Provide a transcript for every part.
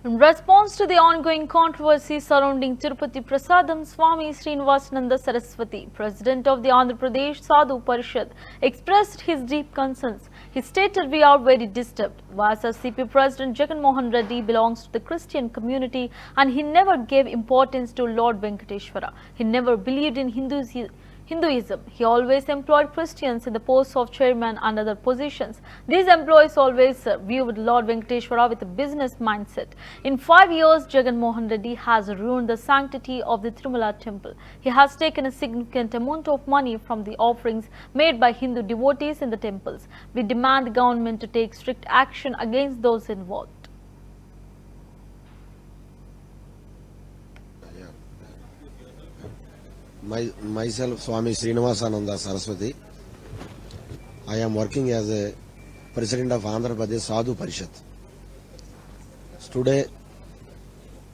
In response to the ongoing controversy surrounding Tirupati Prasadam, Swami Srinivasananda Saraswati, President of the Andhra Pradesh Sadhu Parishad, expressed his deep concerns. He stated, "We are very disturbed. YSRCP President Jagan Mohan Reddy belongs to the Christian community and he never gave importance to Lord Venkateshwara. He never believed in Hinduism. He always employed Christians in the posts of chairman and other positions. These employees always viewed Lord Venkateshwara with a business mindset. In 5 years, Jagan Mohan Reddy has ruined the sanctity of the Tirumala temple. He has taken a significant amount of money from the offerings made by Hindu devotees in the temples. We demand the government to take strict action against those involved." Myself, Swami Srinivasananda Saraswati. I am working as a President of Andhra Pradesh Sadhu Parishad. Today,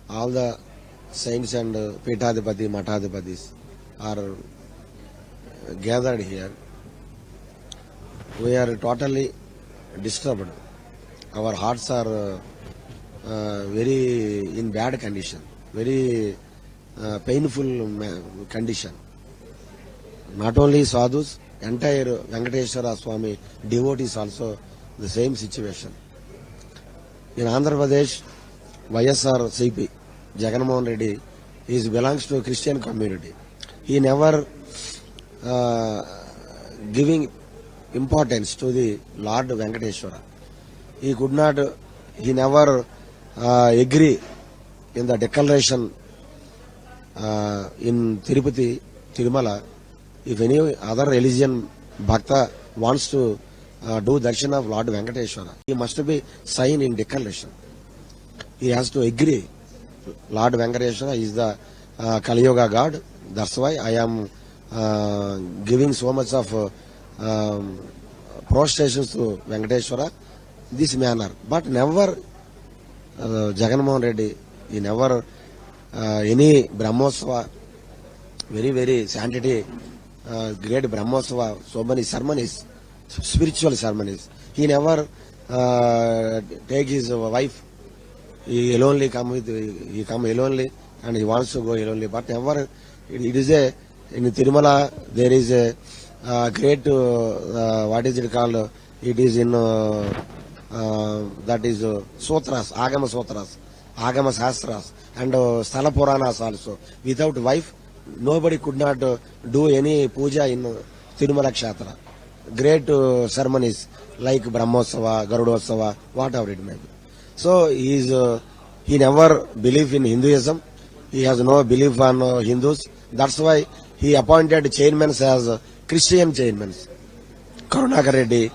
all the saints and Peethadipati, Mathadipatis are gathered here. We are totally disturbed. Our hearts are very in bad condition, very painful condition. Not only sadhus, entire Venkateshwara Swami devotees also the same situation. In Andhra Pradesh, YSRCP, Jagan Mohan Reddy, he belongs to a Christian community. He never giving importance to the Lord Venkateshwara. He never agree in the declaration in Tirupati, Tirumala. If any other religion bhakta wants to do darshan of Lord Venkateshwara, he must be signed in declaration. He has to agree. Lord Venkateshwara is the Kali Yuga God. That's why I am giving so much of prostrations to Venkateshwara this manner. But never Jagan Mohan Reddy, he never any Brahmosava, very, very sanctity, great Brahmosava, so many ceremonies, spiritual ceremonies. He never take his wife. He alonely he come alonely and he wants to go alonely. But never, it is in Tirumala, there is a great, what is it called? It is in, that is Sutras, Agama Sutras, Agama Sastras, and Sthala Puranas also. Without wife, nobody could not do any puja in Tirumala Kshetra. Great ceremonies like Brahmosava, Garudosava, whatever it may be. So he never believed in Hinduism. He has no belief on Hindus. That's why he appointed chairmen as Christian chairmen. Karunakar Reddy,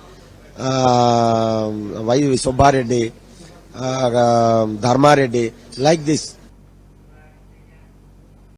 Y. Subba Reddy, Dharma Reddy, like this.